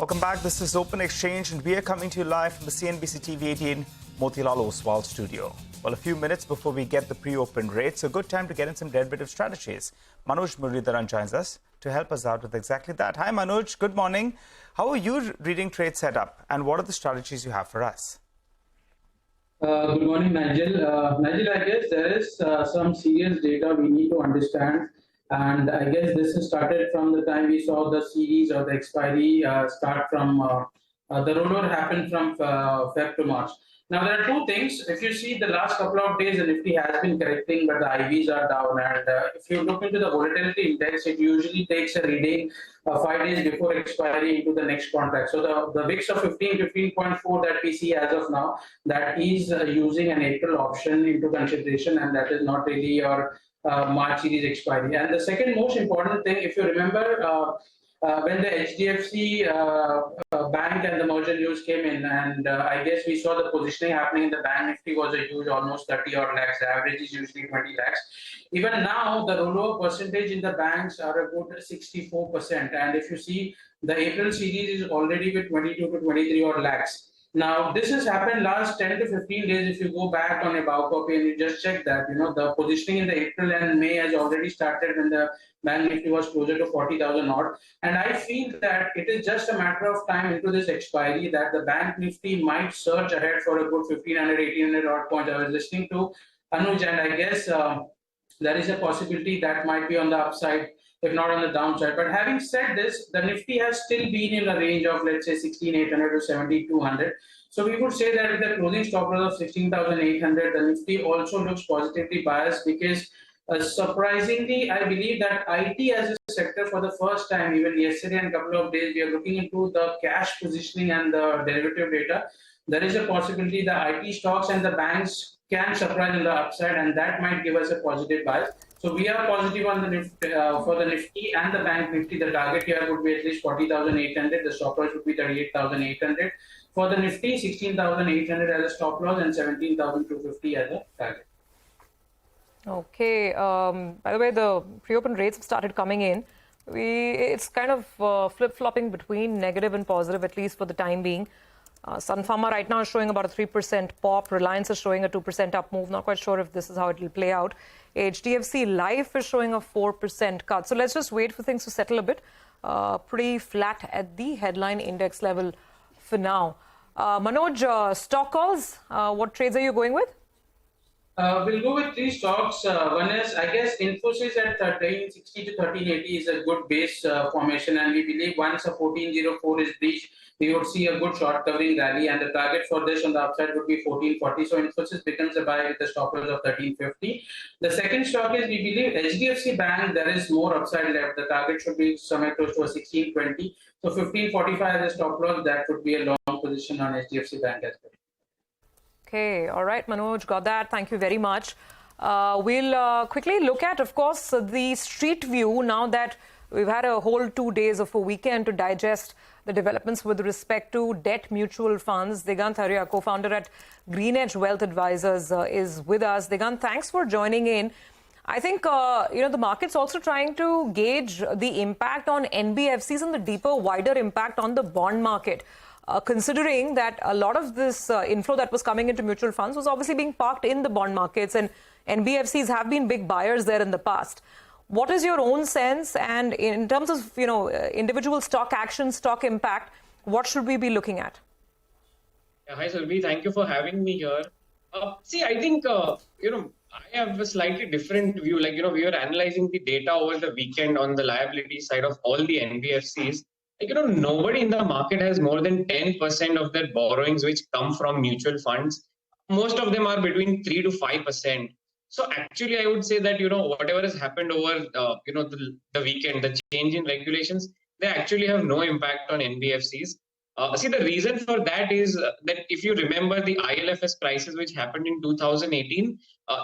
Welcome back. This is Open Exchange, and we are coming to you live from the CNBC-TV18 Motilal Oswal studio. Well, a few minutes before we get the pre-open rates, a good time to get in some derivative strategies. Manoj Muralidharan joins us to help us out with exactly that. Hi, Manoj. Good morning. How are you reading trade setup, and what are the strategies you have for us? Good morning, Nigel. Nigel, I guess there is some serious data we need to understand. And I guess this has started from the time we saw the series or the expiry start from the rollover happened from Feb to March. Now, there are two things. If you see the last couple of days, the Nifty has been correcting, but the IVs are down. And if you look into the volatility index, it usually takes a reading 5 days before expiry into the next contract. So the VIX of 15.4 that we see as of now, that is using an April option into consideration, and that is not really your March series expiry. And the second most important thing, if you remember, when the HDFC bank and the merger news came in, and I guess we saw the positioning happening in the bank Nifty was a huge, almost 30 odd lakhs. The average is usually 20 lakhs. Even now, the rollover percentage in the banks are a good 64%. And if you see, the April series is already with 22 to 23 odd lakhs. Now, this has happened last 10 to 15 days. If you go back on a bow copy and you just check that, the positioning in the April and May has already started when the Bank Nifty was closer to 40,000 odd. And I feel that it is just a matter of time into this expiry that the Bank Nifty might surge ahead for a good 1,500, 1,800 odd points. I was listening to Anuj, and I guess there is a possibility that might be on the upside, if not on the downside. But having said this, the Nifty has still been in a range of, let's say, 16,800 to 17,200. So we would say that with the closing stop loss of 16,800, the Nifty also looks positively biased because surprisingly, I believe that IT as a sector for the first time, even yesterday and a couple of days, we are looking into the cash positioning and the derivative data. There is a possibility the IT stocks and the banks can surprise on the upside, and that might give us a positive bias. So we are positive on the Nifty, for the Nifty and the Bank Nifty. The target here would be at least 40,800. The stop loss would be 38,800. For the Nifty, 16,800 as a stop loss and 17,250 as a target. Okay. By the way, the pre-open rates have started coming in. It's kind of flip-flopping between negative and positive, at least for the time being. Sun Pharma right now is showing about a 3% pop. Reliance is showing a 2% up move. Not quite sure if this is how it will play out. HDFC Life is showing a 4% cut. So let's just wait for things to settle a bit. Pretty flat at the headline index level for now. Manoj, stock calls, what trades are you going with? We'll go with three stocks. One is, I guess, Infosys at 1360 to 1380 is a good base formation, and we believe once a 1404 is breached, we would see a good short covering rally, and the target for this on the upside would be 1440. So Infosys becomes a buy with a stop loss of 1350. The second stock is, we believe, HDFC Bank. There is more upside left. The target should be somewhere close to a 1620. So 1545 as a stop loss. That would be a long position on HDFC Bank as well. Okay, all right, Manoj, got that. Thank you very much. We'll quickly look at, of course, the street view now that we've had a whole 2 days of a weekend to digest the developments with respect to debt mutual funds. Digant Haria, co-founder at GreenEdge Wealth Advisors, is with us. Digant, thanks for joining in. I think, the market's also trying to gauge the impact on NBFCs and the deeper, wider impact on the bond market. Considering that a lot of this inflow that was coming into mutual funds was obviously being parked in the bond markets, and NBFCs have been big buyers there in the past. What is your own sense? And in terms of, individual stock action, stock impact, what should we be looking at? Yeah, hi, Surabhi. Thank you for having me here. I think, I have a slightly different view. We were analyzing the data over the weekend on the liability side of all the NBFCs. Nobody in the market has more than 10% of their borrowings which come from mutual funds. Most of them are between 3 to 5%. So actually, I would say that, whatever has happened over, the weekend, the change in regulations, they actually have no impact on NBFCs. The reason for that is that if you remember the ILFS crisis which happened in 2018,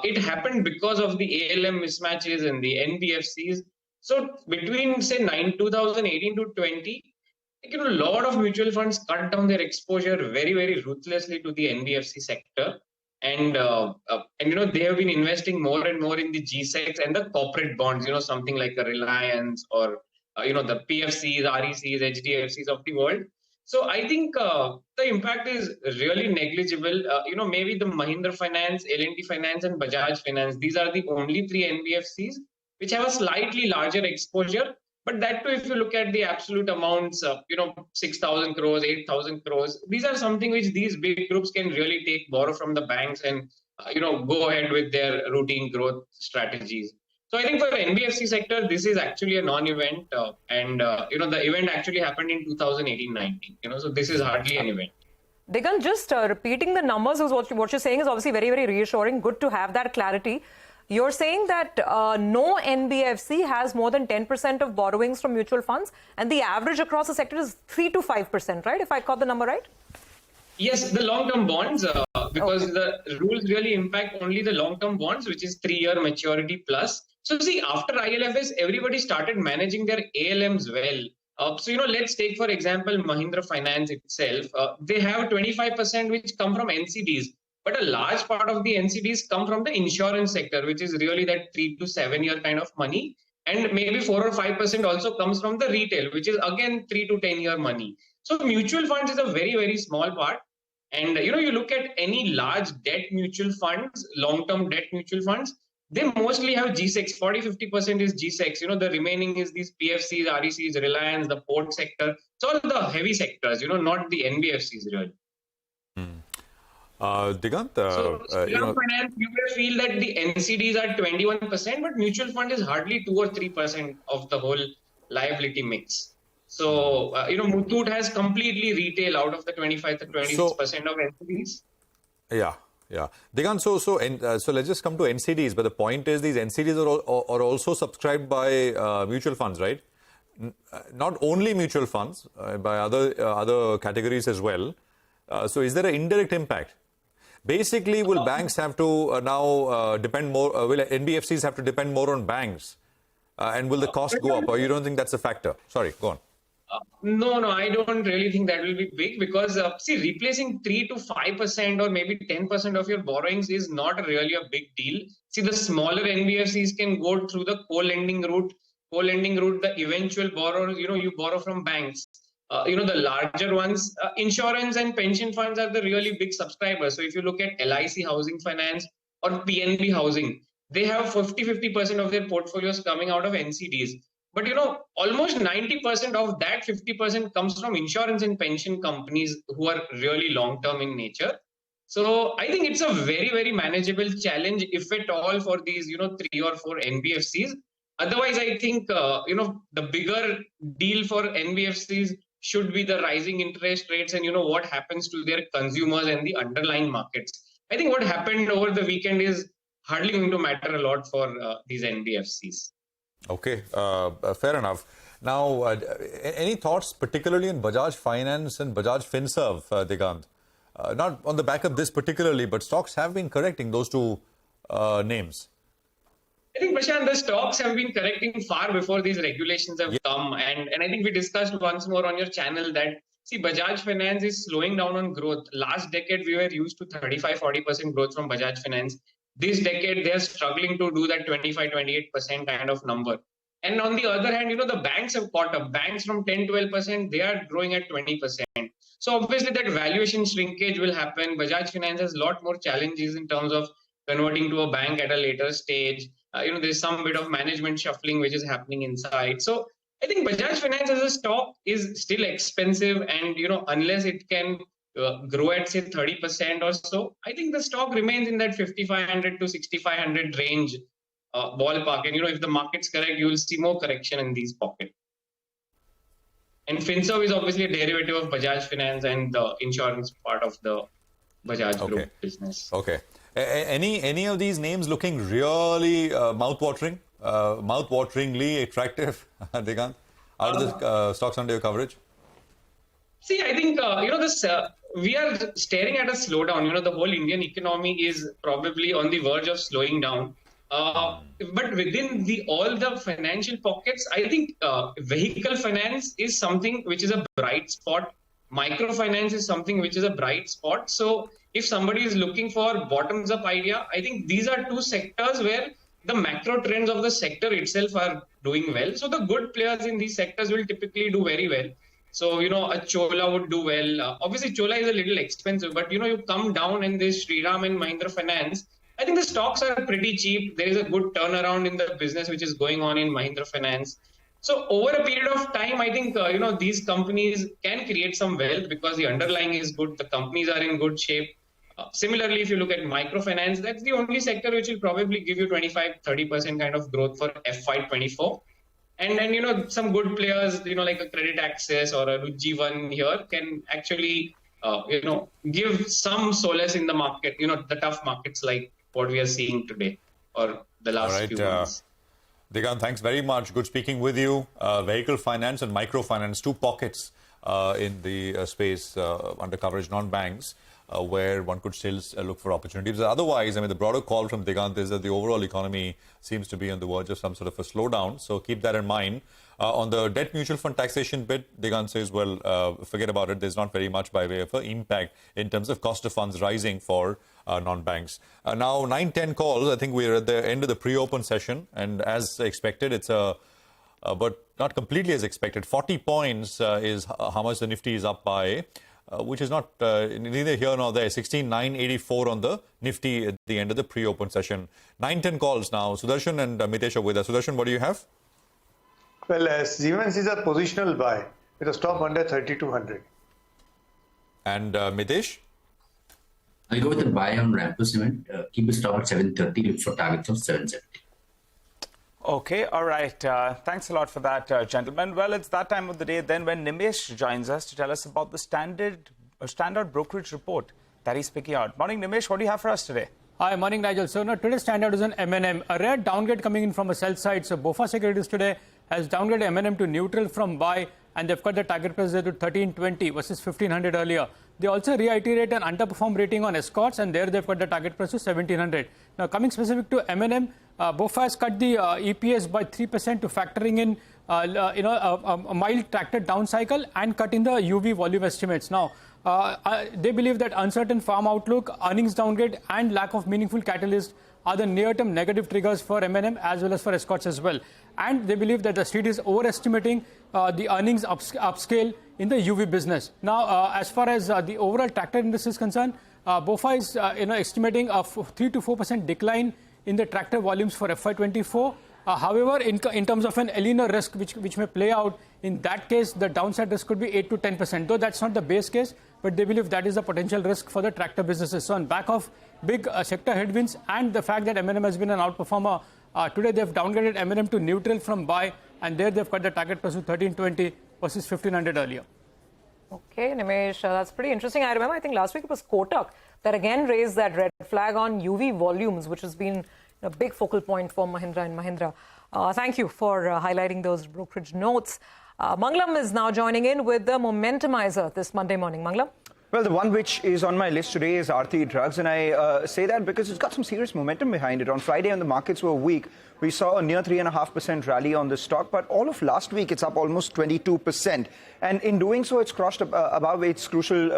it happened because of the ALM mismatches in the NBFCs. So between, say, 2018 to 20, a lot of mutual funds cut down their exposure very, very ruthlessly to the NBFC sector. And they have been investing more and more in the G-Secs and the corporate bonds, something like a Reliance or, the PFCs, RECs, HDFCs of the world. So I think the impact is really negligible. Maybe the Mahindra Finance, L&T Finance, and Bajaj Finance. These are the only three NBFCs which have a slightly larger exposure. But that too, if you look at the absolute amounts, 6,000 crores, 8,000 crores, these are something which these big groups can really borrow from the banks and, go ahead with their routine growth strategies. So I think for the NBFC sector, this is actually a non-event, and the event actually happened in 2018-19. So this is hardly an event. Digant, just repeating the numbers is what you're saying is obviously very, very reassuring. Good to have that clarity. You're saying that no NBFC has more than 10% of borrowings from mutual funds, and the average across the sector is 3 to 5%, right? If I got the number right? Yes, the long-term bonds, because the rules really impact only the long-term bonds, which is 3-year maturity plus. So see, after ILFS, everybody started managing their ALMs well. So, let's take, for example, Mahindra Finance itself. They have 25% which come from NCDs. But a large part of the NCDs come from the insurance sector, which is really that 3 to 7 year kind of money. And maybe 4 or 5% also comes from the retail, which is again 3 to 10 year money. So mutual funds is a very, very small part. And, you look at any large debt mutual funds, long-term debt mutual funds, they mostly have G-Secs. 40-50% is G-Secs. The remaining is these PFCs, RECs, Reliance, the port sector. It's all the heavy sectors, not the NBFCs really. Digant, finance, you may feel that the NCDs are 21%, but mutual fund is hardly 2 or 3% of the whole liability mix. So, Muthoot has completely retail out of the 25 to 26% of NCDs. Yeah. Digant, so let's just come to NCDs. But the point is, these NCDs are also subscribed by mutual funds, right? Not only mutual funds, by other categories as well. So, is there an indirect impact? Basically, will banks have to now depend more? Will NBFCs have to depend more on banks? And will the cost go up? Or you don't think that's a factor? Sorry, go on. No, I don't really think that will be big because, replacing 3 to 5% or maybe 10% of your borrowings is not really a big deal. See, the smaller NBFCs can go through the co-lending route. The eventual borrowers, you borrow from banks. The larger ones, insurance and pension funds are the really big subscribers. So if you look at LIC Housing Finance or PNB Housing, they have 50% of their portfolios coming out of NCDs. But, almost 90% of that 50% comes from insurance and pension companies who are really long-term in nature. So I think it's a very, very manageable challenge, if at all, for these, 3 or 4 NBFCs. Otherwise, I think, the bigger deal for NBFCs should be the rising interest rates and, what happens to their consumers and the underlying markets. I think what happened over the weekend is hardly going to matter a lot for these NBFCs. Okay, fair enough. Now, any thoughts particularly in Bajaj Finance and Bajaj Finserv, Digant? Not on the back of this particularly, but stocks have been correcting those two names. I think, Prashant, the stocks have been correcting far before these regulations have come. And I think we discussed once more on your channel that, Bajaj Finance is slowing down on growth. Last decade, we were used to 35-40% growth from Bajaj Finance. This decade, they are struggling to do that 25-28% kind of number. And on the other hand, the banks have caught up. Banks from 10-12%, they are growing at 20%. So obviously that valuation shrinkage will happen. Bajaj Finance has a lot more challenges in terms of converting to a bank at a later stage. There's some bit of management shuffling which is happening inside. So I think Bajaj Finance as a stock is still expensive, and unless it can grow at say 30% or so, I think the stock remains in that 5,500 to 6,500 range ballpark. And if the market's correct, you will see more correction in these pockets. And Finserv is obviously a derivative of Bajaj Finance and the insurance part of the Bajaj Group business. Okay. Any of these names looking really mouth-wateringly attractive, Digant, out of the stocks under your coverage? See, I think, we are staring at a slowdown. The whole Indian economy is probably on the verge of slowing down. But within all the financial pockets, I think vehicle finance is something which is a bright spot. Microfinance is something which is a bright spot. So if somebody is looking for bottoms-up idea, I think these are two sectors where the macro trends of the sector itself are doing well. So the good players in these sectors will typically do very well. So, a Chola would do well. Obviously, Chola is a little expensive, but, you come down in this Shriram and Mahindra Finance. I think the stocks are pretty cheap. There is a good turnaround in the business which is going on in Mahindra Finance. So over a period of time, I think, these companies can create some wealth because the underlying is good. The companies are in good shape. Similarly, if you look at microfinance, that's the only sector which will probably give you 25-30% kind of growth for FY24. And then, some good players, like a Credit Access or a Ujjivan here can actually, give some solace in the market, the tough markets like what we are seeing today or the last few months. Digant, thanks very much. Good speaking with you. Vehicle finance and microfinance, two pockets in the space under coverage, non-banks, where one could still look for opportunities. Otherwise, the broader call from Digant is that the overall economy seems to be on the verge of some sort of a slowdown. So keep that in mind. On the debt mutual fund taxation bit, Digant says, well, forget about it. There's not very much by way of an impact in terms of cost of funds rising for non-banks. Now, 9-10 calls. I think we're at the end of the pre-open session. And as expected, it's but not completely as expected. 40 points is how much the Nifty is up by, which is not neither here nor there. 16,984 on the Nifty at the end of the pre-open session. 9-10 calls now. Sudarshan and Mitesh are with us. Sudarshan, what do you have? Well, Siemens is a positional buy with a stop under 3,200. And Mitesh? I'll go with the buy on Ramco Cement. Keep the stop at 730, look for targets of 770. Okay, all right. Thanks a lot for that, gentlemen. Well, it's that time of the day then when Nimesh joins us to tell us about the standard brokerage report that he's picking out. Morning, Nimesh. What do you have for us today? Hi, morning, Nigel. So, today's standard is an M&M. A rare downgrade coming in from a sell side. So, BofA Securities today has downgraded M&M to neutral from buy, and they've cut the target price there to 1320 versus 1500 earlier. They also reiterate an underperform rating on escorts, and there they've got the target price to 1700. Now, coming specific to M&M, BofA has cut the EPS by 3% to factoring in a mild tractor down cycle and cutting the UV volume estimates. Now, they believe that uncertain farm outlook, earnings downgrade, and lack of meaningful catalyst are the near-term negative triggers for M&M as well as for escorts as well. And they believe that the street is overestimating the earnings upscale in the UV business. Now, as far as the overall tractor industry is concerned, BofA is estimating a 3 to 4% decline in the tractor volumes for FY24. However, in terms of an El Nino risk, which may play out, in that case, the downside risk could be 8 to 10%. Though that's not the base case, but they believe that is a potential risk for the tractor businesses. So on back of big sector headwinds and the fact that M&M has been an outperformer, today they've downgraded M&M to neutral from buy, and there they've cut the target price to 1320 versus 1500 earlier. Okay, Nimesh, that's pretty interesting. I remember, I think last week it was Kotak that again raised that red flag on UV volumes, which has been a big focal point for Mahindra and Mahindra. Thank you for highlighting those brokerage notes. Mangalam is now joining in with the Momentumizer this Monday morning. Mangalam? Well, the one which is on my list today is Aarti Drugs, and I say that because it's got some serious momentum behind it. On Friday, when the markets were weak, we saw a near 3.5% rally on the stock, but all of last week, it's up almost 22%. And in doing so, it's crossed above its crucial,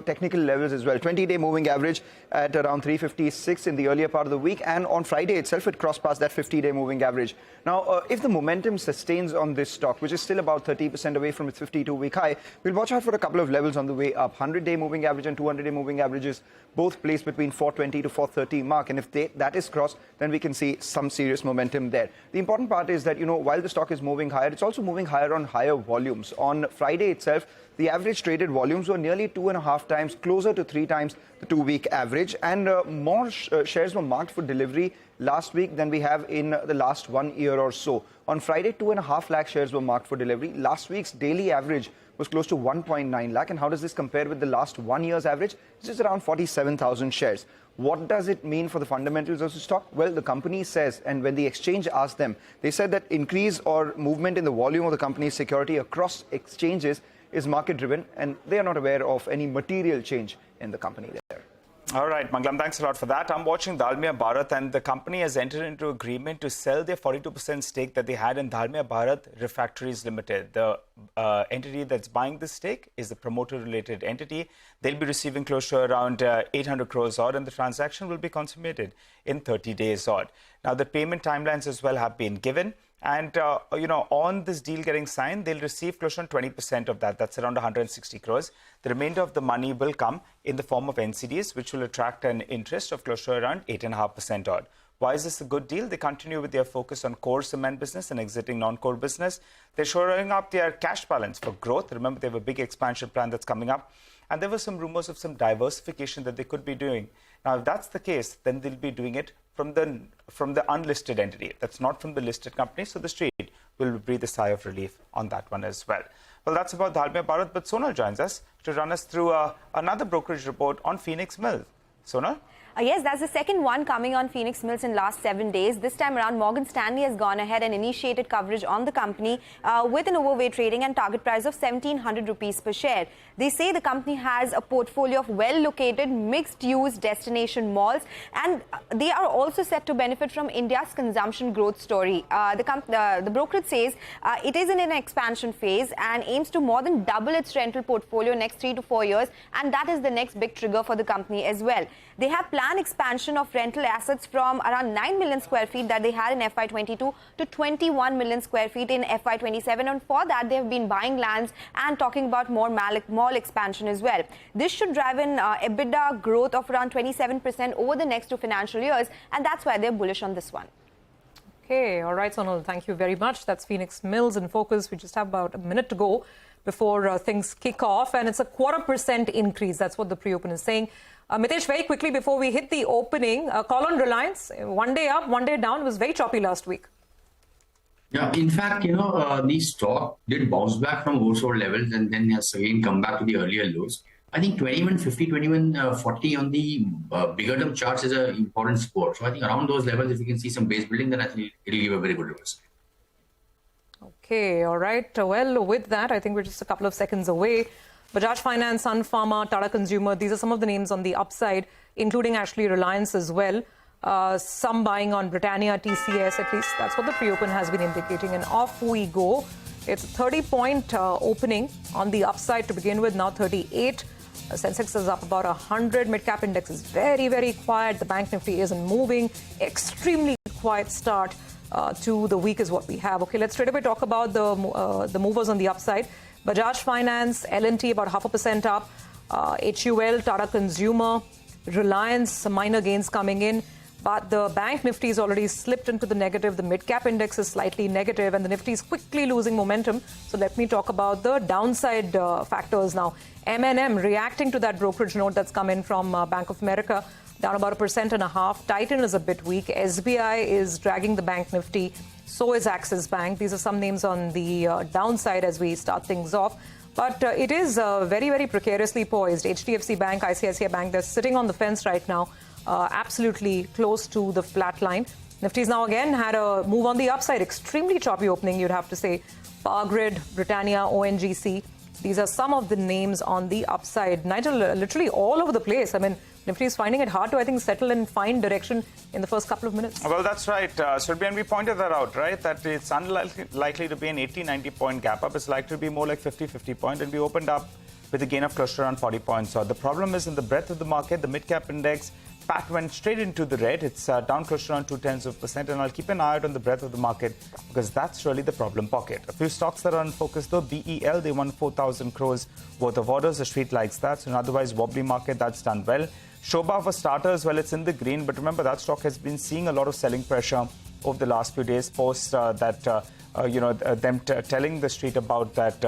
technical levels as well. 20-day moving average at around 356 in the earlier part of the week, and on Friday itself, it crossed past that 50-day moving average. Now, if the momentum sustains on this stock, which is still about 30% away from its 52-week high, we'll watch out for a couple of levels on the way up. 100-day moving average and 200-day moving averages, both placed between 420 to 430 mark, and if that is crossed, then we can see some serious momentum there. The important part is that, while the stock is moving higher, it's also moving higher on higher volumes. On Friday itself, the average traded volumes were nearly 2.5 times, closer to 3 times the 2-week average, and more shares were marked for delivery last week than we have in the last 1 year or so. On Friday, 2.5 lakh shares were marked for delivery. Last week's daily average was close to 1.9 lakh. And how does this compare with the last 1 year's average? This is around 47,000 shares. What does it mean for the fundamentals of the stock? Well, the company says, and when the exchange asked them, they said that increase or movement in the volume of the company's security across exchanges is market driven, and they are not aware of any material change in the company there. All right, Mangalam, thanks a lot for that. I'm watching Dalmia Bharat, and the company has entered into agreement to sell their 42% stake that they had in Dalmia Bharat Refractories Limited. The entity that's buying this stake is the promoter-related entity. They'll be receiving close to around 800 crores odd, and the transaction will be consummated in 30 days odd. Now, the payment timelines as well have been given. And, on this deal getting signed, they'll receive close on 20% of that. That's around 160 crores. The remainder of the money will come in the form of NCDs, which will attract an interest of close to around 8.5% odd. Why is this a good deal? They continue with their focus on core cement business and exiting non-core business. They're shoring up their cash balance for growth. Remember, they have a big expansion plan that's coming up. And there were some rumors of some diversification that they could be doing. Now, if that's the case, then they'll be doing it from the unlisted entity. That's not from the listed company. So the street will breathe a sigh of relief on that one as well. Well, that's about Dalmia Bharat. But Sonal joins us to run us through another brokerage report on Phoenix Mills. Sonal? Yes, that's the second one coming on Phoenix Mills in last 7 days. This time around, Morgan Stanley has gone ahead and initiated coverage on the company with an overweight rating and target price of 1,700 rupees per share. They say the company has a portfolio of well-located, mixed-use destination malls, and they are also set to benefit from India's consumption growth story. The brokerage says it is in an expansion phase and aims to more than double its rental portfolio next 3 to 4 years, and that is the next big trigger for the company as well. They have planned expansion of rental assets from around 9 million square feet that they had in FY22 to 21 million square feet in FY27. And for that, they have been buying lands and talking about more mall expansion as well. This should drive an EBITDA growth of around 27% over the next 2 financial years. And that's why they're bullish on this one. Okay, all right, Sonal, thank you very much. That's Phoenix Mills in focus. We just have about a minute to go before things kick off. And it's a 0.25% increase. That's what the pre-open is saying. Mitesh, very quickly before we hit the opening, call on Reliance. 1 day up, 1 day down. It was very choppy last week. Yeah, in fact, the stock did bounce back from oversold levels and then has again come back to the earlier lows. I think 2150, 2140 on the bigger term charts is an important support. So I think around those levels, if you can see some base building, then I think it'll give a very good reversal. Okay, all right. Well, with that, I think we're just a couple of seconds away. Bajaj Finance, Sun Pharma, Tata Consumer, these are some of the names on the upside, including actually Reliance as well. Some buying on Britannia, TCS, at least that's what the pre-open has been indicating. And off we go. It's a 30-point opening on the upside to begin with, now 38. Sensex is up about 100. Mid-cap index is very, very quiet. The Bank Nifty isn't moving. Extremely quiet start to the week is what we have. Okay, let's straight away talk about the movers on the upside. Bajaj Finance, L&T about 0.5% up. HUL, Tata Consumer, Reliance, some minor gains coming in. But the Bank Nifty is already slipped into the negative. The mid-cap index is slightly negative, and the Nifty is quickly losing momentum. So let me talk about the downside factors now. M&M reacting to that brokerage note that's come in from Bank of America, down about 1.5%. Titan is a bit weak. SBI is dragging the Bank Nifty. So is Axis Bank. These are some names on the downside as we start things off. But it is very, very precariously poised. HDFC Bank, ICICI Bank, they're sitting on the fence right now, absolutely close to the flat line. Nifty's now again had a move on the upside. Extremely choppy opening, you'd have to say. Power Grid, Britannia, ONGC. These are some of the names on the upside. Nigel, literally all over the place. I mean, Nifty is finding it hard to, I think, settle and find direction in the first couple of minutes. Well, that's right, Surbhi, and we pointed that out, right? That it's unlikely to be an 80-90 point gap up. It's likely to be more like 50-50 point, and we opened up with a gain of close to around 40 points. So the problem is in the breadth of the market. The mid-cap index, PAT went straight into the red. It's down close to around 0.2%, and I'll keep an eye out on the breadth of the market because that's really the problem pocket. A few stocks that are on focus though. BEL, they won 4,000 crores worth of orders. The street likes that. So an otherwise wobbly market, that's done well. Shobha, for starters, well, it's in the green, but remember that stock has been seeing a lot of selling pressure over the last few days post them telling the street about that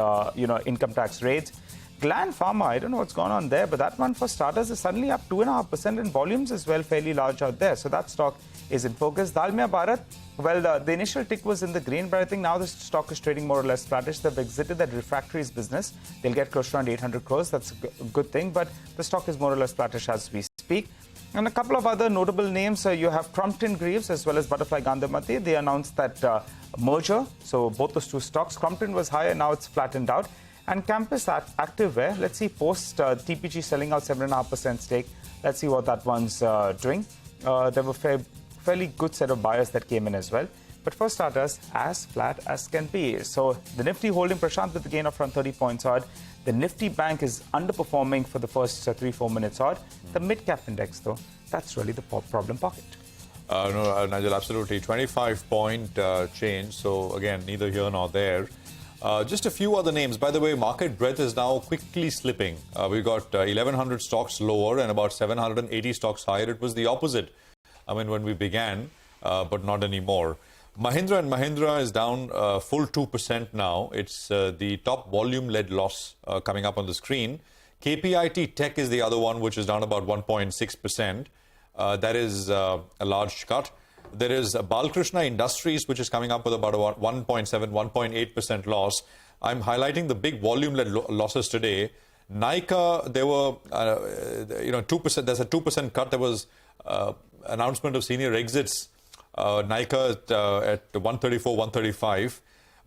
income tax rates. Gland Pharma, I don't know what's gone on there, but that one for starters is suddenly up 2.5% in volumes as well, fairly large out there. So that stock is in focus. Dalmia Bharat, well, the initial tick was in the green, but I think now the stock is trading more or less flattish. They've exited that refractories business. They'll get close to around 800 crores. That's a good thing, but the stock is more or less flattish as we speak. And a couple of other notable names. You have Crompton Greaves as well as Butterfly Gandhamati. They announced that merger. So both those two stocks. Crompton was higher, now it's flattened out. And Campus Activewear, let's see, post TPG selling out 7.5% stake. Let's see what that one's doing. There were fairly good set of buyers that came in as well. But for starters, as flat as can be. So the Nifty holding Prashant with a gain of around 30 points odd. The Nifty Bank is underperforming for the first 3-4 minutes odd. The mid-cap index, though, that's really the problem pocket. No, Nigel, absolutely. 25-point change. So, again, neither here nor there. Just a few other names. By the way, market breadth is now quickly slipping. We've got 1,100 stocks lower and about 780 stocks higher. It was the opposite, when we began, but not anymore. Mahindra & Mahindra is down full 2% now. It's the top volume-led loss coming up on the screen. KPIT Tech is the other one, which is down about 1.6%. That is a large cut. There is Balkrishna Industries, which is coming up with about 1.7, 1.8% loss. I'm highlighting the big volume-led losses today. Nykaa, there were, 2%. There's a 2% cut. There was announcement of senior exits. Nykaa at 134, 135.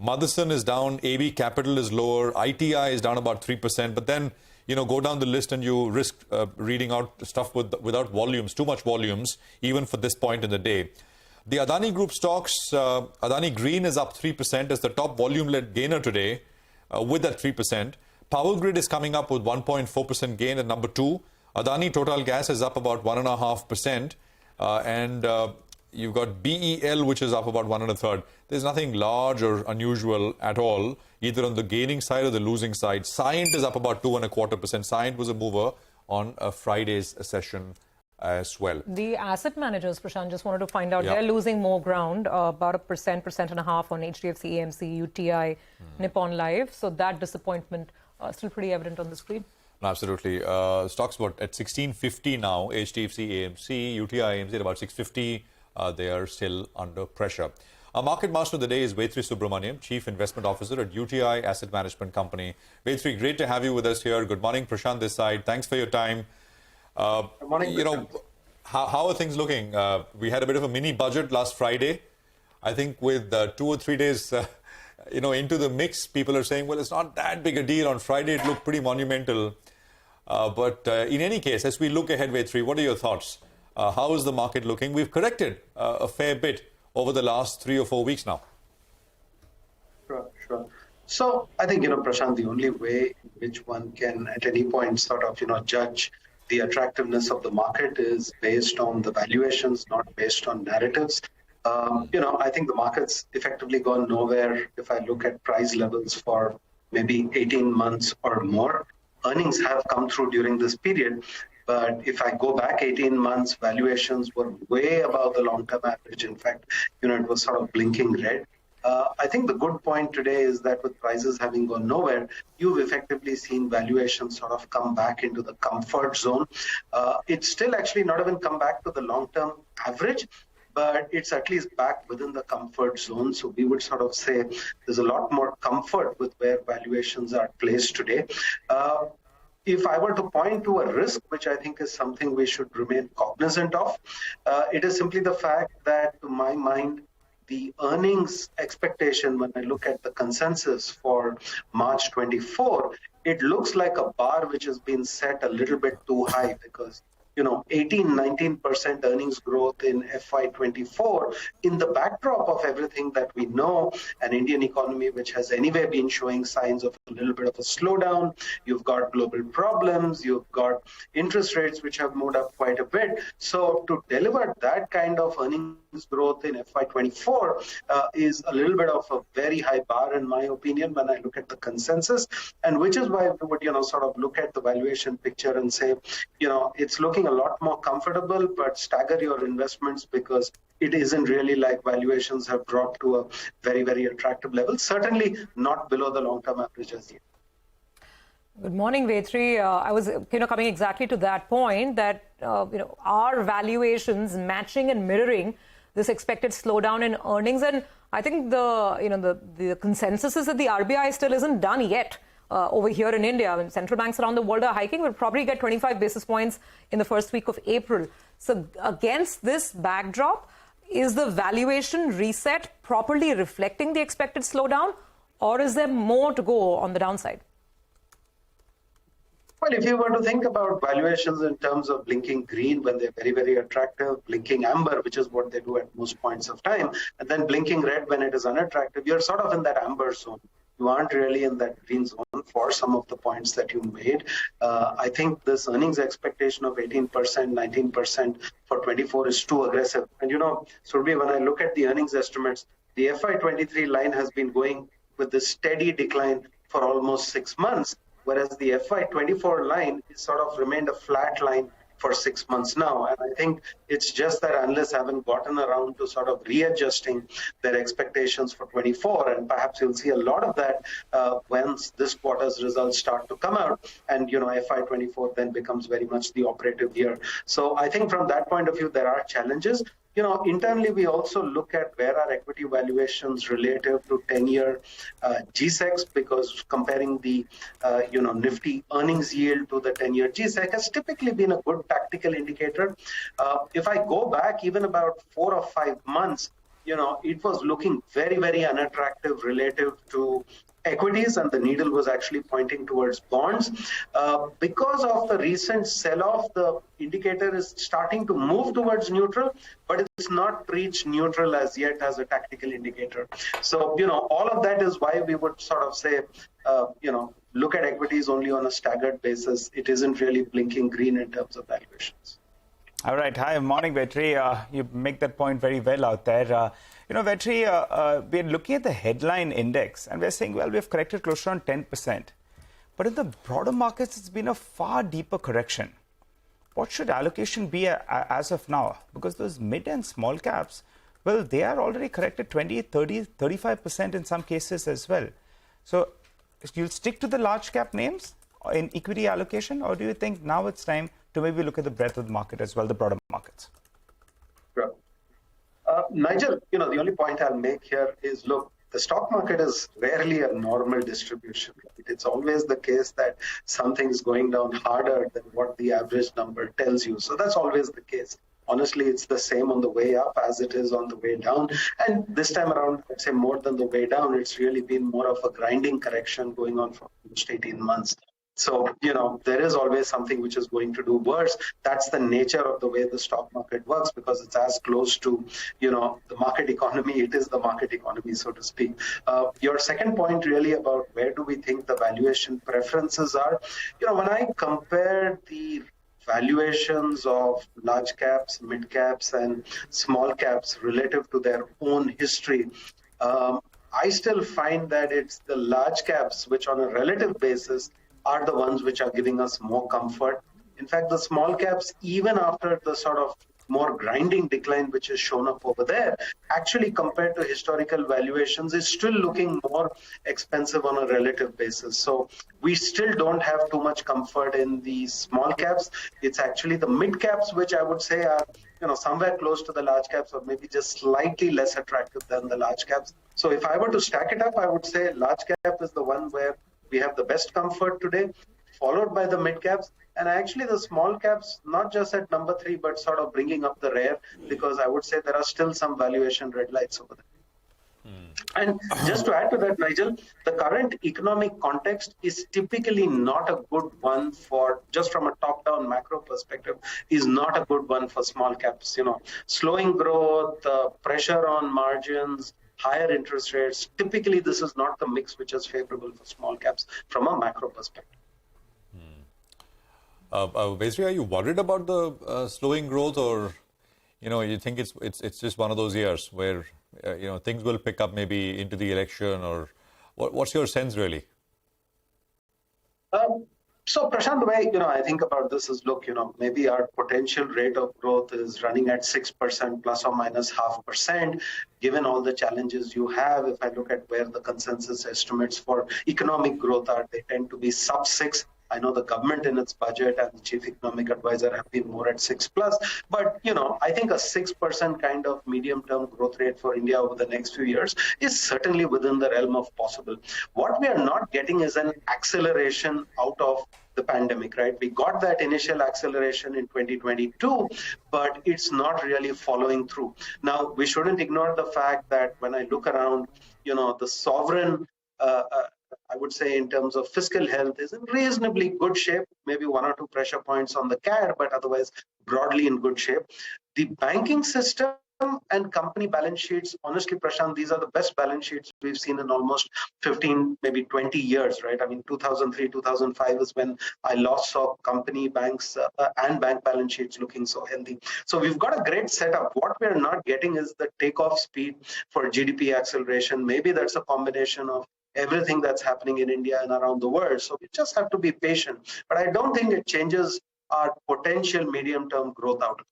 Motherson is down. AB Capital is lower. ITI is down about 3%. But then, go down the list and you risk reading out stuff without volumes, too much volumes, even for this point in the day. The Adani Group stocks, Adani Green is up 3% as the top volume-led gainer today with that 3%. Power Grid is coming up with 1.4% gain at number 2. Adani Total Gas is up about 1.5%. And you've got BEL, which is up about 1 1/3. There's nothing large or unusual at all, either on the gaining side or the losing side. Cyient is up about 2.25%. Cyient was a mover on Friday's session as well. The asset managers, Prashant, just wanted to find out, they're losing more ground, about 1.5% on HDFC, AMC, UTI, Nippon Life. So that disappointment still pretty evident on the screen. Absolutely. Stocks at 1650 now. HDFC, AMC, UTI, AMC at about 650. They are still under pressure. Our market master of the day is Vetri Subramaniam, Chief Investment Officer at UTI Asset Management Company. Vetri, great to have you with us here. Good morning, Prashant this side. Thanks for your time. Good morning. How are things looking? We had a bit of a mini budget last Friday. I think with 2 or 3 days, into the mix, people are saying, well, it's not that big a deal. On Friday, it looked pretty monumental. But in any case, as we look ahead, Vetri, what are your thoughts? How is the market looking? We've corrected a fair bit over the last 3 or 4 weeks now. Sure. So I think, Prashant, the only way in which one can at any point sort of, judge the attractiveness of the market is based on the valuations, not based on narratives. I think the market's effectively gone nowhere if I look at price levels for maybe 18 months or more. Earnings have come through during this period. But if I go back 18 months, valuations were way above the long-term average. In fact, it was sort of blinking red. I think the good point today is that with prices having gone nowhere, you've effectively seen valuations sort of come back into the comfort zone. It's still actually not even come back to the long-term average, but it's at least back within the comfort zone. So we would sort of say there's a lot more comfort with where valuations are placed today. If I were to point to a risk, which I think is something we should remain cognizant of, it is simply the fact that, to my mind, the earnings expectation, when I look at the consensus for March 24, it looks like a bar which has been set a little bit too high because 18-19% earnings growth in FY24 in the backdrop of everything that we know, an Indian economy which has anyway been showing signs of a little bit of a slowdown. You've got global problems. You've got interest rates which have moved up quite a bit. So to deliver that kind of earnings growth in FY24 is a little bit of a very high bar, in my opinion, when I look at the consensus, and which is why we would, sort of look at the valuation picture and say, it's looking a lot more comfortable, but stagger your investments because it isn't really like valuations have dropped to a very, very attractive level, certainly not below the long-term averages yet. Good morning, Vetri. I was, coming exactly to that point that, are valuations matching and mirroring this expected slowdown in earnings? And I think the consensus is that the RBI still isn't done yet. Over here in India, when central banks around the world are hiking, we'll probably get 25 basis points in the first week of April. So against this backdrop, is the valuation reset properly reflecting the expected slowdown, or is there more to go on the downside? Well, if you were to think about valuations in terms of blinking green when they're very, very attractive, blinking amber, which is what they do at most points of time, and then blinking red when it is unattractive, you're sort of in that amber zone. You aren't really in that green zone. down for some of the points that you made. I think this earnings expectation of 18%, 19% for 24 is too aggressive. And Surbhi, when I look at the earnings estimates, the FY23 line has been going with this steady decline for almost 6 months, whereas the FY24 line is sort of remained a flat line for 6 months now. And I think it's just that analysts haven't gotten around to sort of readjusting their expectations for 24. And perhaps you'll see a lot of that once this quarter's results start to come out. And, FY24 then becomes very much the operative year. So I think from that point of view, there are challenges. Internally, we also look at where are equity valuations relative to 10-year GSEX, because comparing the, Nifty earnings yield to the 10-year GSEC has typically been a good tactical indicator. If I go back even about 4 or 5 months, it was looking very, very unattractive relative to equities, and the needle was actually pointing towards bonds. Because of the recent sell-off, the indicator is starting to move towards neutral, but it's not reached neutral as yet as a tactical indicator. So, all of that is why we would sort of say, look at equities only on a staggered basis. It isn't really blinking green in terms of valuations. All right. Hi, morning, Vetri. You make that point very well out there. Vetri, we're looking at the headline index and we're saying, well, we've corrected close to around 10%. But in the broader markets, it's been a far deeper correction. What should allocation be as of now? Because those mid and small caps, well, they are already corrected 20, 30, 35% in some cases as well. So you'll stick to the large cap names in equity allocation, or do you think now it's time to maybe look at the breadth of the market as well, the broader markets? Sure. Nigel, the only point I'll make here is, look, the stock market is rarely a normal distribution. It's always the case that something's going down harder than what the average number tells you. So that's always the case. Honestly, it's the same on the way up as it is on the way down. And this time around, I'd say more than the way down, it's really been more of a grinding correction going on for almost 18 months. So, there is always something which is going to do worse. That's the nature of the way the stock market works, because it's as close to, the market economy. It is the market economy, so to speak. Your second point really about where do we think the valuation preferences are? When I compare the valuations of large caps, mid caps, and small caps relative to their own history, I still find that it's the large caps which on a relative basis are the ones which are giving us more comfort. In fact, the small caps, even after the sort of more grinding decline which is shown up over there, actually compared to historical valuations is still looking more expensive on a relative basis. So we still don't have too much comfort in the small caps. It's actually the mid caps which I would say are somewhere close to the large caps, or maybe just slightly less attractive than the large caps. So if I were to stack it up, I would say large cap is the one where we have the best comfort today, followed by the mid caps, and actually the small caps, not just at number 3, but sort of bringing up the rear, because I would say there are still some valuation red lights over there. And just to add to that, Nigel, the current economic context is typically not a good one for, just from a top-down macro perspective, is not a good one for small caps. Slowing growth, pressure on margins, higher interest rates. Typically, this is not the mix which is favorable for small caps from a macro perspective. Vesri, are you worried about the slowing growth, or you think it's just one of those years where things will pick up maybe into the election, or what's your sense really? So, Prashant, the way I think about this is, look, maybe our potential rate of growth is running at 6% plus or minus 0.5%. Given all the challenges you have, if I look at where the consensus estimates for economic growth are, they tend to be sub 6. I know the government in its budget and the chief economic advisor have been more at 6 plus, but I think a 6% kind of medium-term growth rate for India over the next few years is certainly within the realm of possible. What we are not getting is an acceleration out of the pandemic, right? We got that initial acceleration in 2022, but it's not really following through. Now, we shouldn't ignore the fact that when I look around, the sovereign I would say in terms of fiscal health is in reasonably good shape, maybe 1 or 2 pressure points on the CAD, but otherwise broadly in good shape. The banking system and company balance sheets, honestly, Prashant, these are the best balance sheets we've seen in almost 15, maybe 20 years, right? I mean, 2003, 2005 is when I last saw company, banks, and bank balance sheets looking so healthy. So we've got a great setup. What we're not getting is the takeoff speed for GDP acceleration. Maybe that's a combination of everything that's happening in India and around the world. So we just have to be patient. But I don't think it changes our potential medium-term growth outlook.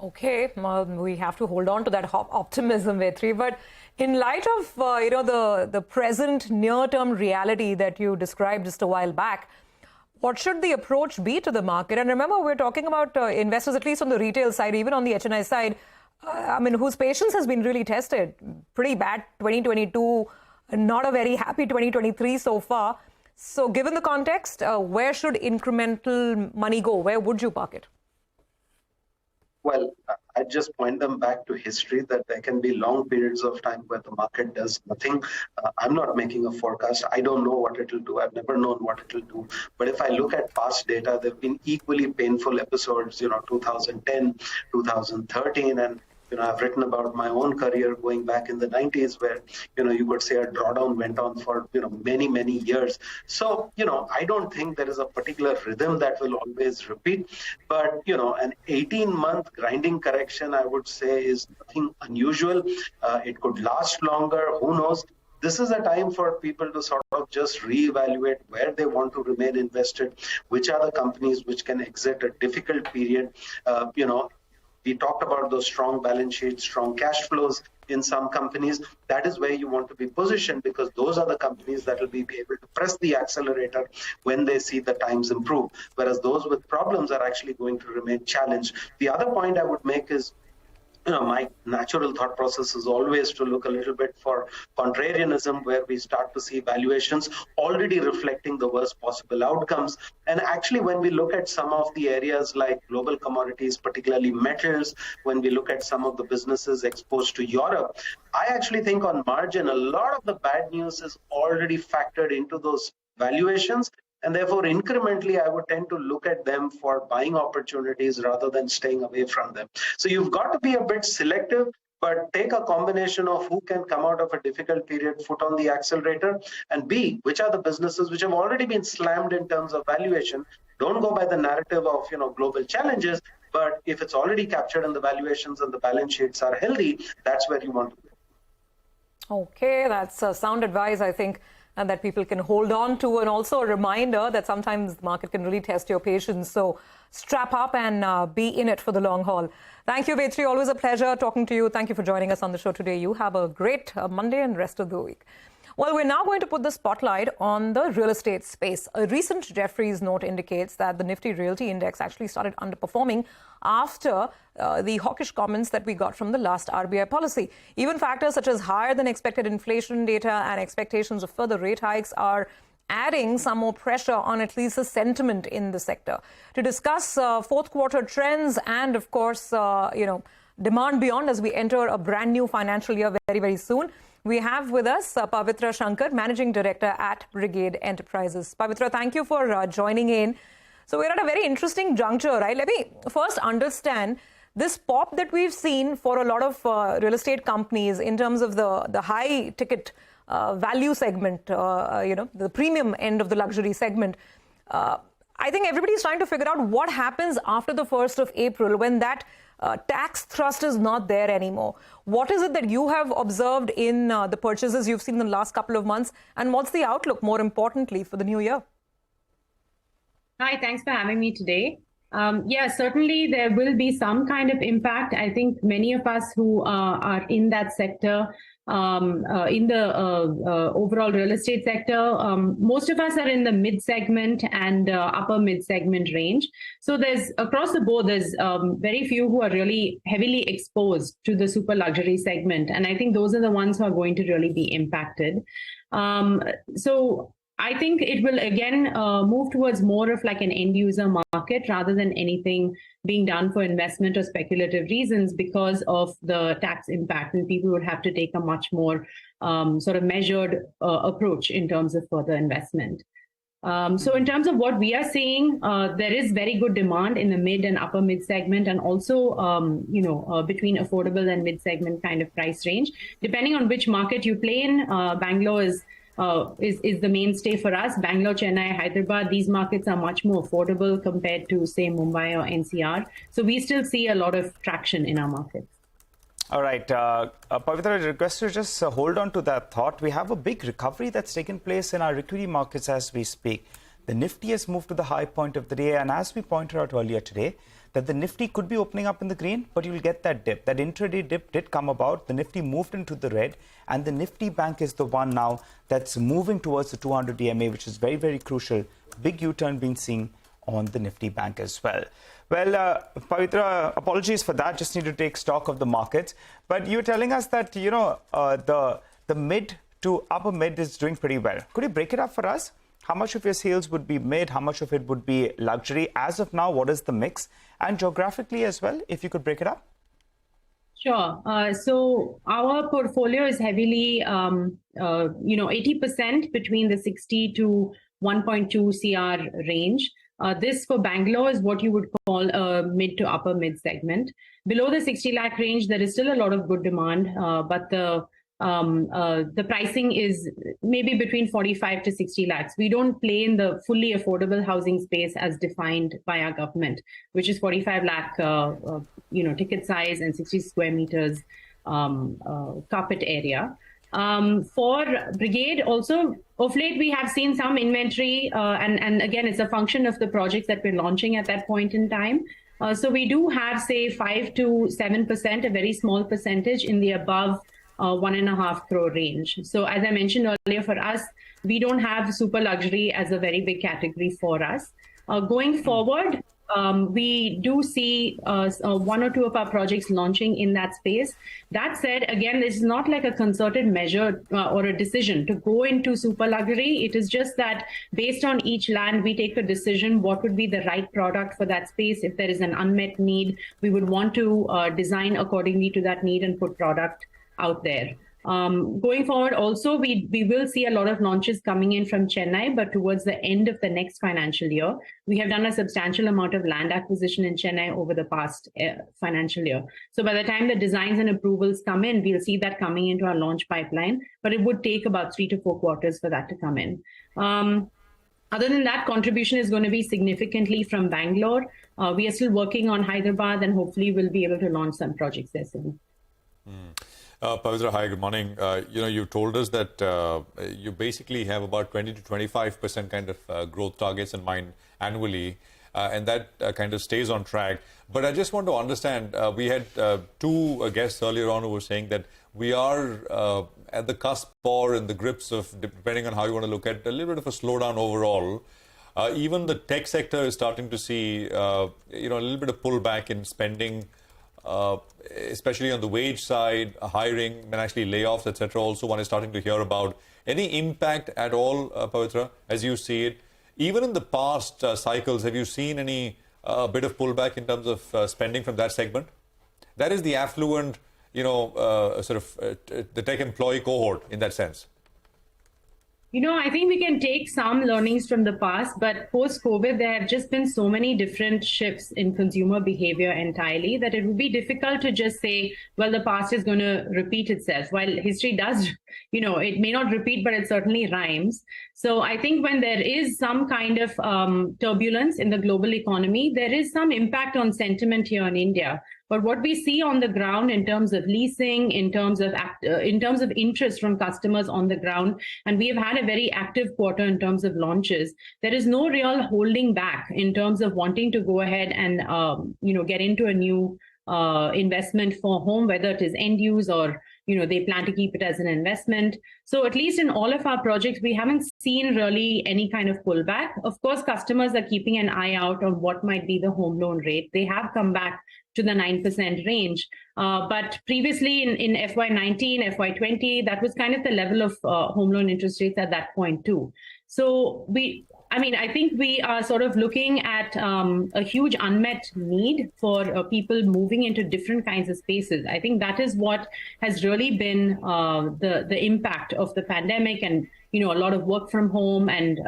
Okay, well, we have to hold on to that optimism, Vetri. But in light of the present near-term reality that you described just a while back, what should the approach be to the market? And remember, we're talking about investors, at least on the retail side, even on the HNI side, I mean, whose patience has been really tested. Pretty bad 2022, not a very happy 2023 so far. So given the context, where should incremental money go? Where would you park it? Well, I just point them back to history that there can be long periods of time where the market does nothing. I'm not making a forecast. I don't know what it will do. I've never known what it will do. But if I look at past data, there have been equally painful episodes, 2010, 2013, and I've written about my own career going back in the 90s where, you could say a drawdown went on for, many, many years. So, I don't think there is a particular rhythm that will always repeat. But, an 18-month grinding correction, I would say, is nothing unusual. It could last longer. Who knows? This is a time for people to sort of just reevaluate where they want to remain invested, which are the companies which can exit a difficult period. We talked about those strong balance sheets, strong cash flows in some companies. That is where you want to be positioned because those are the companies that will be able to press the accelerator when they see the times improve, whereas those with problems are actually going to remain challenged. The other point I would make is, my natural thought process is always to look a little bit for contrarianism, where we start to see valuations already reflecting the worst possible outcomes. And actually, when we look at some of the areas like global commodities, particularly metals, when we look at some of the businesses exposed to Europe, I actually think on margin, a lot of the bad news is already factored into those valuations. And therefore, incrementally, I would tend to look at them for buying opportunities rather than staying away from them. So you've got to be a bit selective, but take a combination of who can come out of a difficult period, foot on the accelerator, and B, which are the businesses which have already been slammed in terms of valuation. Don't go by the narrative of, global challenges, but if it's already captured in the valuations and the balance sheets are healthy, that's where you want to be. Okay, that's sound advice, I think, and that people can hold on to, and also a reminder that sometimes the market can really test your patience. So strap up and be in it for the long haul. Thank you, Vetri. Always a pleasure talking to you. Thank you for joining us on the show today. You have a great Monday and rest of the week. Well, we're now going to put the spotlight on the real estate space. A recent Jefferies note indicates that the Nifty Realty Index actually started underperforming after the hawkish comments that we got from the last RBI policy. Even factors such as higher than expected inflation data and expectations of further rate hikes are adding some more pressure on at least the sentiment in the sector. To discuss fourth quarter trends and, of course, demand beyond as we enter a brand new financial year very, very soon, we have with us Pavitra Shankar, Managing Director at Brigade Enterprises. Pavitra, thank you for joining in. So we're at a very interesting juncture, right? Let me first understand this pop that we've seen for a lot of real estate companies in terms of the high ticket value segment, the premium end of the luxury segment. I think everybody's trying to figure out what happens after the 1st of April when that tax thrust is not there anymore. What is it that you have observed in the purchases you've seen in the last couple of months, and what's the outlook, more importantly, for the new year? Hi, thanks for having me today. Yeah, certainly there will be some kind of impact. I think many of us who are in that sector, in the overall real estate sector, most of us are in the mid segment and upper mid segment range. So there's across the board, there's very few who are really heavily exposed to the super luxury segment. And I think those are the ones who are going to really be impacted. So I think it will again move towards more of like an end user market rather than anything being done for investment or speculative reasons because of the tax impact, and people would have to take a much more sort of measured approach in terms of further investment. So in terms of what we are seeing, there is very good demand in the mid and upper mid segment, and also, between affordable and mid segment kind of price range. Depending on which market you play in, Bangalore is the mainstay for us. Bangalore, Chennai, Hyderabad, these markets are much more affordable compared to, say, Mumbai or NCR. So we still see a lot of traction in our markets. All right, Pavitra, I request you just hold on to that thought. We have a big recovery that's taken place in our equity markets as we speak. The Nifty has moved to the high point of the day, and as we pointed out earlier today, that the Nifty could be opening up in the green, but you'll get that dip. That intraday dip did come about. The Nifty moved into the red, and the Nifty Bank is the one now that's moving towards the 200 EMA, which is very, very crucial. Big U-turn being seen on the Nifty Bank as well. Well, Pavitra, apologies for that. Just need to take stock of the markets. But you're telling us that, the mid to upper mid is doing pretty well. Could you break it up for us? How much of your sales would be mid? How much of it would be luxury? As of now, what is the mix? And geographically as well, if you could break it up. Sure. So our portfolio is heavily, 80% between the 60 to 1.2 CR range. This for Bangalore is what you would call a mid to upper mid segment. Below the 60 lakh range, there is still a lot of good demand, but the pricing is maybe between 45 to 60 lakhs. We don't play in the fully affordable housing space as defined by our government, which is 45 lakh, ticket size and 60 square meters carpet area. For Brigade also, of late, we have seen some inventory, and again, it's a function of the projects that we're launching at that point in time. So we do have, say, 5 to 7%, a very small percentage in the above 1.5 crore range. So as I mentioned earlier, for us, we don't have super luxury as a very big category for us. Going forward, we do see one or two of our projects launching in that space. That said, again, this is not like a concerted measure or a decision to go into super luxury. It is just that based on each land, we take a decision what would be the right product for that space. If there is an unmet need, we would want to design accordingly to that need and put product out there. Going forward, also, we will see a lot of launches coming in from Chennai, but towards the end of the next financial year. We have done a substantial amount of land acquisition in Chennai over the past financial year. So by the time the designs and approvals come in, we'll see that coming into our launch pipeline, but it would take about 3 to 4 quarters for that to come in. Other than that, contribution is going to be significantly from Bangalore. We are still working on Hyderabad, and hopefully we'll be able to launch some projects there soon. Pavitra, hi, good morning. You told us that you basically have about 20 to 25% kind of growth targets in mind annually, and that kind of stays on track. But I just want to understand, we had two guests earlier on who were saying that we are at the cusp or in the grips of, depending on how you want to look at it, a little bit of a slowdown overall. Even the tech sector is starting to see, a little bit of pullback in spending, especially on the wage side, hiring, and actually layoffs, etc. Also, one is starting to hear about. Any impact at all, Pavitra, as you see it? Even in the past cycles, have you seen any bit of pullback in terms of spending from that segment? That is the affluent, the tech employee cohort in that sense. I think we can take some learnings from the past, but post-COVID, there have just been so many different shifts in consumer behavior entirely that it would be difficult to just say, well, the past is going to repeat itself. While history does, it may not repeat, but it certainly rhymes. So I think when there is some kind of turbulence in the global economy, there is some impact on sentiment here in India. But what we see on the ground in terms of leasing, in terms of interest from customers on the ground, and we have had a very active quarter in terms of launches, there is no real holding back in terms of wanting to go ahead and get into a new investment for home, whether it is end use or they plan to keep it as an investment. So at least in all of our projects, we haven't seen really any kind of pullback. Of course, customers are keeping an eye out on what might be the home loan rate. They have come back to the 9% range. But previously in FY19, FY20, that was kind of the level of home loan interest rates at that point too. So I think we are sort of looking at a huge unmet need for people moving into different kinds of spaces. I think that is what has really been the impact of the pandemic and a lot of work from home and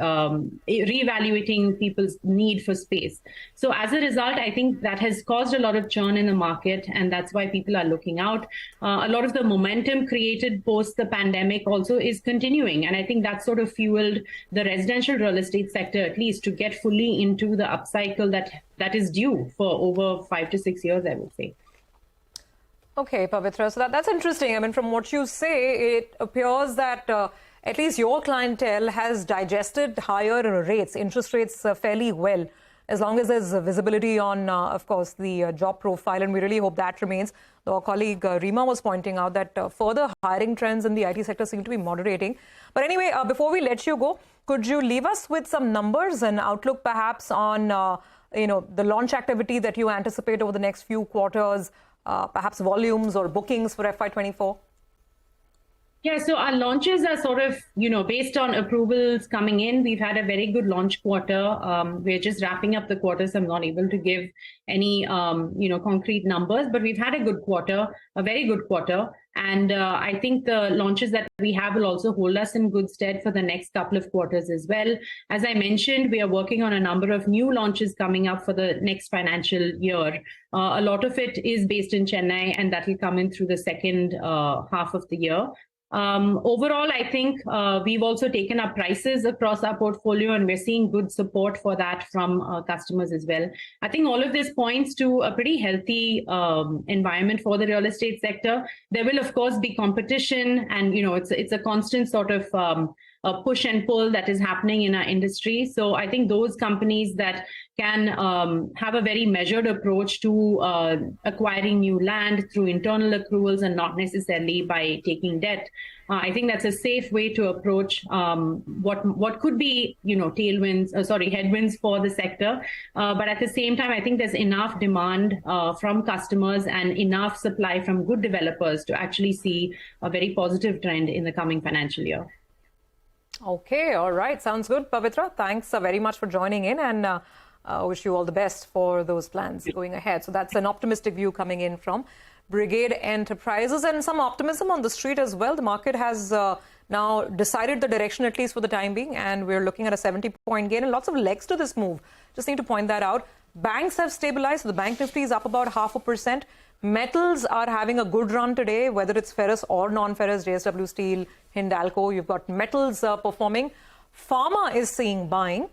reevaluating people's need for space. So as a result, I think that has caused a lot of churn in the market, and that's why people are looking out. A lot of the momentum created post the pandemic also is continuing, and I think that sort of fueled the residential real estate sector, at least, to get fully into the upcycle that is due for over 5 to 6 years, I would say. Okay, Pavitra, so that's interesting. I mean, from what you say, it appears that at least your clientele has digested higher rates, interest rates fairly well, as long as there's visibility on, of course, the job profile. And we really hope that remains. Though our colleague Rima was pointing out that further hiring trends in the IT sector seem to be moderating. But anyway, before we let you go, could you leave us with some numbers and outlook perhaps on, the launch activity that you anticipate over the next few quarters, perhaps volumes or bookings for FY24? Yeah, so our launches are sort of, based on approvals coming in. We've had a very good launch quarter. We're just wrapping up the quarter, so I'm not able to give any, concrete numbers. But we've had a good quarter, a very good quarter. And I think the launches that we have will also hold us in good stead for the next couple of quarters as well. As I mentioned, we are working on a number of new launches coming up for the next financial year. A lot of it is based in Chennai, and that will come in through the second half of the year. Overall, I think we've also taken up prices across our portfolio, and we're seeing good support for that from customers as well. I think all of this points to a pretty healthy environment for the real estate sector. There will, of course, be competition, and it's a constant sort of a push and pull that is happening in our industry. So I think those companies that can have a very measured approach to acquiring new land through internal accruals and not necessarily by taking debt, I think that's a safe way to approach what could be, headwinds for the sector. But at the same time, I think there's enough demand from customers and enough supply from good developers to actually see a very positive trend in the coming financial year. Okay, all right. Sounds good, Pavitra. Thanks very much for joining in, and wish you all the best for those plans going ahead. So that's an optimistic view coming in from Brigade Enterprises, and some optimism on the street as well. The market has now decided the direction, at least for the time being, and we're looking at a 70-point gain and lots of legs to this move. Just need to point that out. Banks have stabilized. So the bank Nifty is up about 0.5%. Metals are having a good run today, whether it's ferrous or non-ferrous, JSW Steel, Hindalco. You've got metals performing. Pharma is seeing buying,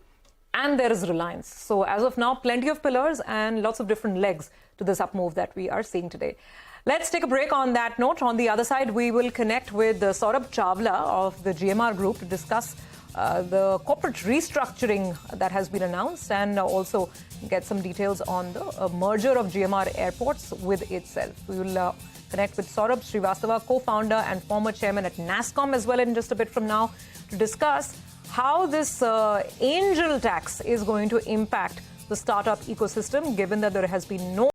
and there is Reliance. So as of now, plenty of pillars and lots of different legs to this up move that we are seeing today. Let's take a break on that note. On the other side, we will connect with Saurabh Chawla of the GMR Group to discuss the corporate restructuring that has been announced, and also get some details on the merger of GMR Airports with itself. We will connect with Saurabh Srivastava, co-founder and former chairman at NASSCOM as well in just a bit from now, to discuss how this angel tax is going to impact the startup ecosystem, given that there has been no